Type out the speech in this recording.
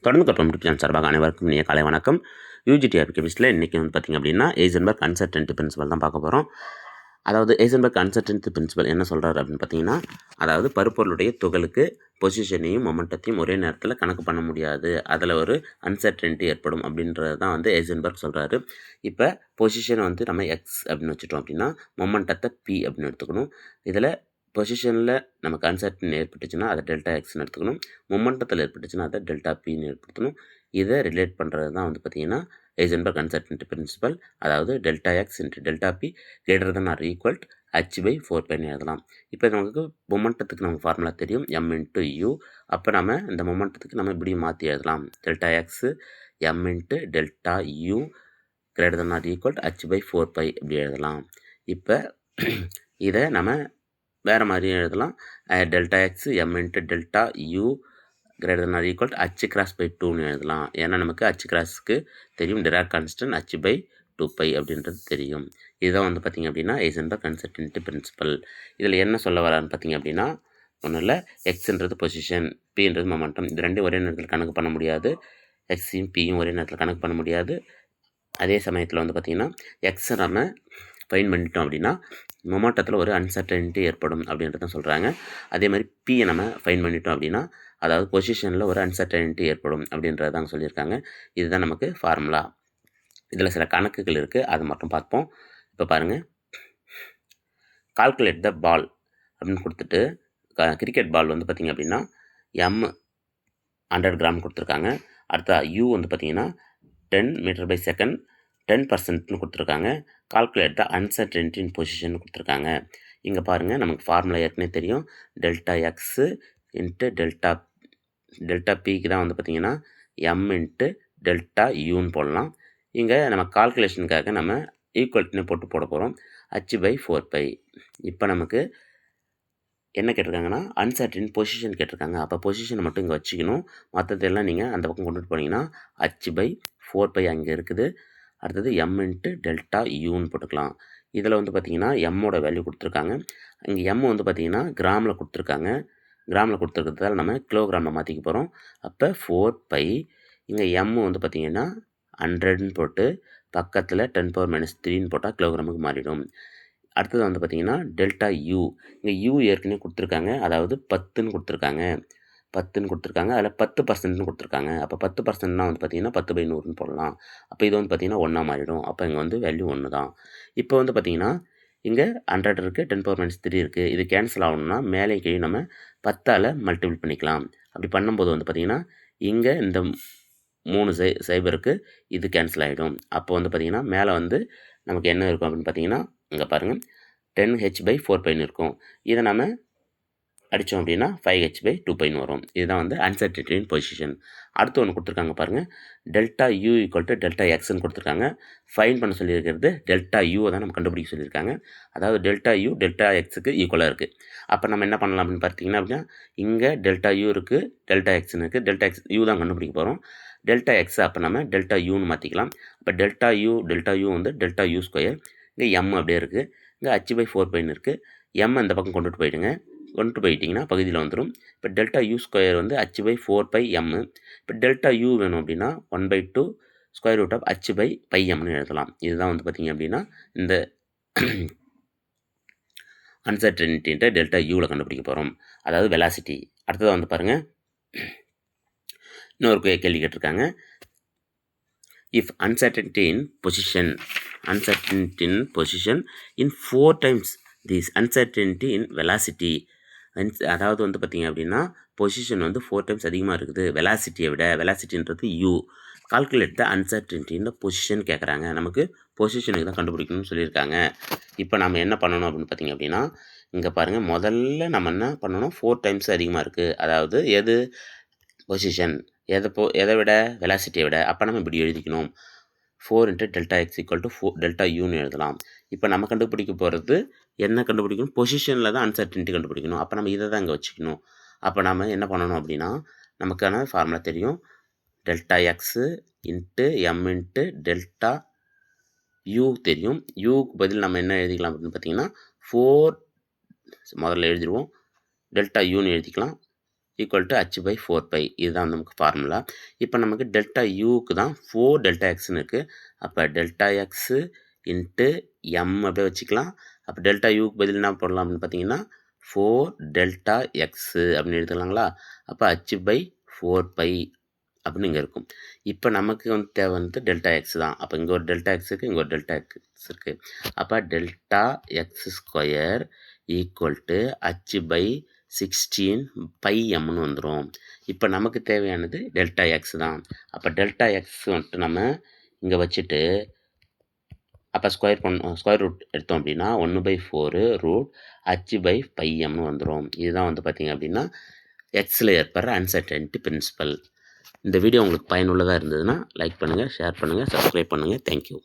தொடர்ந்து கற்பம் யூடியூப் சார்பாக அனைவருக்கும் இனிய காலை வணக்கம். யூஜிடிஆர் கெமிஸ்ட்ரியில் இன்றைக்கி வந்து பார்த்திங்க அப்படின்னா ஹெய்சன்பர்க் அன்சர்டனிட்டி பிரின்சிபல் தான் பார்க்க போகிறோம். அதாவது ஹெய்சன்பர்க் அன்சர்டனிட்டி பிரின்சிபல் என்ன சொல்கிறாரு அப்படின்னு பார்த்தீங்கன்னா, அதாவது பருப்பொருளுடைய துகளுக்கு பொசிஷனையும் மொமெண்டத்தையும் ஒரே நேரத்தில் கணக்கு பண்ண முடியாது, அதில் ஒரு அன்சர்டனிட்டி ஏற்படும் அப்படின்றது தான் வந்து ஹெய்சன்பர்க் சொல்கிறாரு. இப்போ பொசிஷனை வந்து நம்ம எக்ஸ் அப்படின்னு வச்சுட்டோம் அப்படின்னா மொமெண்டத்தை பி அப்படின்னு எடுத்துக்கணும். இதில் பொசிஷனில் நமக்கு அன்சர்டன் ஏற்பட்டுச்சுன்னா அதை டெல்டா எக்ஸ்னு எடுத்துக்கணும். மொமெண்டத்தில் ஏற்பட்டுச்சுன்னா அதை டெல்டா பின்னு ஏற்படுத்தணும். இதை ரிலேட் பண்ணுறது தான் வந்து பார்த்திங்கன்னா ஹெய்சன்பர்க் அன்சர்டனிட்டி பிரின்சிபல். அதாவது delta x into delta p greater than or equal h/4πன்னு எழுதலாம். இப்போ நமக்கு மொமெண்டத்துக்கு நமக்கு ஃபார்முலா தெரியும், m இன்ட்டு யூ. அப்போ நம்ம இந்த மொமெண்டத்துக்கு நம்ம இப்படி மாற்றி எழுதலாம், delta x m into delta u greater than or equal h/4π இப்படி எழுதலாம். இப்போ இதை நம்ம வேறு மாதிரி எழுதலாம், delta x m into delta u greater than or equal h/2ன்னு எழுதலாம். ஏன்னா நமக்கு h/க்கு தெரியும் டிராக் கான்ஸ்டன்ட் h/2π அப்படின்றது தெரியும். இதுதான் வந்து பார்த்திங்க அப்படின்னா ஹெய்சன்பர்க் அன்சர்டனிட்டி பிரின்சிபல். இதில் என்ன சொல்ல வரான்னு பார்த்திங்க அப்படின்னா, ஒன்றும் இல்லை, எக்ஸ்ன்றது பொசிஷன், பின்றது மொமெண்டம். இது ரெண்டும் ஒரே நேரத்தில் கணக்கு பண்ண முடியாது. எக்ஸையும் பியும் ஒரே நேரத்தில் கணக்கு பண்ண முடியாது. அதே சமயத்தில் வந்து பார்த்திங்கன்னா எக்ஸை நம்ம ஃபைன் பண்ணிட்டோம் அப்படின்னா மொமெண்டத்தில் ஒரு அன்சர்டனிட்டி ஏற்படும் அப்படின்றத சொல்கிறாங்க. அதே மாதிரி பியை நம்ம ஃபைன் பண்ணிட்டோம் அப்படின்னா அதாவது பொசிஷனில் ஒரு அன்சர்டனிட்டி ஏற்படும் அப்படின்றதாங்க சொல்லியிருக்காங்க. இதுதான் நமக்கு ஃபார்முலா. இதில் சில கணக்குகள் இருக்குது, அதை மட்டும் பார்ப்போம். இப்போ பாருங்கள், கால்குலேட் த பால் அப்படின்னு கொடுத்துட்டு கிரிக்கெட் பால் வந்து பார்த்திங்க அப்படின்னா எம் 100 கிராம் கொடுத்துருக்காங்க. அடுத்த யூ வந்து பார்த்திங்கன்னா 10 மீட்டர் பை செகண்ட் 10%ன்னு கொடுத்துருக்காங்க. கால்குலேட் த அன்சர்டனிட்டி இன் பொசிஷன் கொடுத்துருக்காங்க. இங்கே பாருங்கள், நமக்கு ஃபார்முலா ஏற்கனவே தெரியும், டெல்டா எக்ஸு இன்ட்டு டெல்டா பிக்கு தான் வந்து பார்த்திங்கன்னா எம் இன்ட்டு டெல்டா யூன்னு போடலாம். இங்கே நம்ம கால்குலேஷனுக்காக நம்ம ஈக்குவல்ட்டுன்னு போட போகிறோம், h/4π. இப்போ நமக்கு என்ன கேட்டிருக்காங்கன்னா அன்சர்டன் பொசிஷன் கேட்டிருக்காங்க. அப்போ பொசிஷனை மட்டும் இங்கே வச்சுக்கணும், மற்றதெல்லாம் நீங்கள் அந்த பக்கம் கொண்டுட்டு போனீங்கன்னா h/4π அங்கே இருக்குது. அடுத்தது m இன்ட்டு டெல்டா யூன்னு போட்டுக்கலாம். இதில் வந்து பார்த்திங்கன்னா எம்மோட வேல்யூ கொடுத்துருக்காங்க. இங்கே எம் வந்து பார்த்திங்கன்னா கிராமில் கொடுத்துருக்காங்க. கிராமில் கொடுத்துருக்கிறதால நம்ம கிலோகிராமில் மாற்றிக்க போகிறோம். அப்போ 4π இங்கே எம் வந்து பார்த்திங்கன்னா 100ன்னு போட்டு பக்கத்தில் 10⁻³ போட்டால் கிலோகிராமுக்கு மாறிடும். அடுத்தது வந்து பார்த்திங்கன்னா டெல்டா யூ. இங்கே யூ ஏற்கனவே கொடுத்துருக்காங்க, அதாவது 10ன்னு கொடுத்துருக்காங்க. அதில் 10%ன்னு கொடுத்துருக்காங்க. அப்போ 10%னா வந்து பார்த்திங்கன்னா 10/100ன்னு போடலாம். அப்போ இது வந்து பார்த்திங்கன்னா 1 மாறிடும். அப்போ இங்கே வந்து வேல்யூ 1 தான். இப்போ வந்து பார்த்திங்கன்னா இங்கே 100 இருக்குது, 10⁻³ இருக்குது. இது கேன்சல் ஆகணும்னா மேலே கீழே நம்ம 10ஆல் மல்டிபிள் பண்ணிக்கலாம். அப்படி பண்ணும்போது வந்து பார்த்திங்கன்னா இங்கே இந்த 3 சைபருக்கு இது கேன்சல் ஆகிடும். அப்போ வந்து பார்த்திங்கன்னா மேலே வந்து நமக்கு என்ன இருக்கும் அப்படின்னு பார்த்திங்கன்னா இங்கே பாருங்கள் 10h/4πன்னு இருக்கும். இதை நம்ம அடித்தோம் அப்படின்னா 5h/2πன்னு வரும். இதுதான் வந்து அன்சர்டனிட்டி இன் பொசிஷன். அடுத்து ஒன்று கொடுத்துருக்காங்க பாருங்கள், delta u equal to delta எக்ஸ்ன்னு கொடுத்துருக்காங்க. ஃபைன் பண்ண சொல்லியிருக்கிறது டெல்டா யூவை தான் நம்ம கண்டுபிடிக்க சொல்லியிருக்காங்க. அதாவது டெல்டா யூ டெல்டா எக்ஸுக்கு ஈக்குவலாக இருக்குது. அப்போ நம்ம என்ன பண்ணலாம் அப்படின்னு பார்த்தீங்கன்னா அப்படின்னா இங்கே டெல்டா யூ இருக்குது, டெல்டா எக்ஸ்னு இருக்குது. டெல்டா எக்ஸ் யூ தான் கண்டுபிடிக்க போகிறோம். டெல்டா எக்ஸ் அப்போ நம்ம டெல்டா யூன்னு மாற்றிக்கலாம். அப்போ டெல்டா யூ வந்து டெல்டா யூ ஸ்கொயர். இங்கே எம் அப்படியே இருக்குது, இங்கே h/4πன்னு இருக்குது. எம் இந்த பக்கம் கொண்டுட்டு போயிட்டிங்கன்னா பகுதியில் வந்துடும். இப்போ டெல்டா யூ ஸ்கொயர் வந்து h/4πm. இப்போ டெல்டா யூ வேணும் அப்படின்னா 1/2 h/πmன்னு எழுதலாம். இதுதான் வந்து பார்த்திங்க அப்படின்னா இந்த அன்சர்டனிட்டின்ற டெல்டா யூவில் கண்டுபிடிக்க போகிறோம், அதாவது வெலாசிட்டி. அடுத்ததாக வந்து பாருங்கள், இன்னொரு கேள்வி கேட்டிருக்காங்க. If uncertainty in position in 4 times this uncertainty in velocity. அதாவது வந்து பார்த்திங்க அப்படின்னா பொசிஷன் வந்து 4 டைம்ஸ் அதிகமாக இருக்குது வெலாசிட்டியை விட. வெலாசிட்டின்றது யூ. கால்குலேட் த அன்சர்டனிட்டி இந்த பொசிஷன் கேட்குறாங்க. நமக்கு பொசிஷனுக்கு தான் கண்டுபிடிக்கணும்னு சொல்லியிருக்காங்க. இப்போ நம்ம என்ன பண்ணணும் அப்படின்னு பார்த்திங்க அப்படின்னா இங்கே பாருங்கள், முதல்ல நம்ம என்ன பண்ணணும், 4 டைம்ஸ் அதிகமாக இருக்குது, அதாவது எது பொசிஷன், எதை விட, வெலாசிட்டியை விட. அப்போ நம்ம இப்படி எழுதிக்கணும், 4 × delta x equal to 4 delta யூன்னு எழுதலாம். இப்போ நம்ம கண்டுபிடிக்க போகிறது என்ன கண்டுபிடிக்கணும், பொசிஷனில் தான் அன்சர்டனிட்டி கண்டுபிடிக்கணும். அப்போ நம்ம இதை தான் இங்கே வச்சுக்கணும். அப்போ நம்ம என்ன பண்ணணும் அப்படின்னா நமக்கான ஃபார்முலா தெரியும், delta x into M into delta you தெரியும். யூக்கு பதில் நம்ம என்ன எழுதிக்கலாம் அப்படின்னு பார்த்தீங்கன்னா 4 முதல்ல எழுதிடுவோம், டெல்டா யூன்னு எழுதிக்கலாம். ஈக்குவல் டு h/4π இதுதான் நமக்கு ஃபார்முலா. இப்போ நமக்கு டெல்டா யூக்கு தான் 4 டெல்டா எக்ஸ்னு இருக்குது. அப்போ டெல்டா எக்ஸு இன்ட்டு எம் அப்படியே வச்சுக்கலாம். அப்போ டெல்டா யூக்கு பதில் என்ன போடலாம் அப்படின்னு பார்த்தீங்கன்னா 4 டெல்டா எக்ஸு அப்படின்னு எடுத்துக்கலாங்களா. அப்போ h/4π அப்படின்னு இங்கே இருக்கும். இப்போ நமக்கு வந்து தேவை வந்து டெல்டா எக்ஸ் தான். அப்போ இங்கே ஒரு டெல்டா எக்ஸ் இருக்குது, இங்கே ஒரு டெல்டா எக்ஸ் இருக்குது. அப்போ delta X square equal to h/16 πmன்னு வந்துடும். இப்போ நமக்கு தேவையானது டெல்டா எக்ஸ் தான். அப்போ டெல்டா எக்ஸ் வந்துட்டு நம்ம இங்கே வச்சுட்டு அப்போ ஸ்கொயர் ரூட் எடுத்தோம் அப்படின்னா 1/4 ரூட் h/πmன்னு வந்துடும். இதுதான் வந்து பார்த்திங்க அப்படின்னா எக்ஸில் ஏற்படுற அன்சர்டனிட்டி பிரின்சிபல். இந்த வீடியோ உங்களுக்கு பயனுள்ளதாக இருந்ததுன்னா லைக் பண்ணுங்கள், ஷேர் பண்ணுங்கள், சப்ஸ்கிரைப் பண்ணுங்கள். தேங்க்யூ.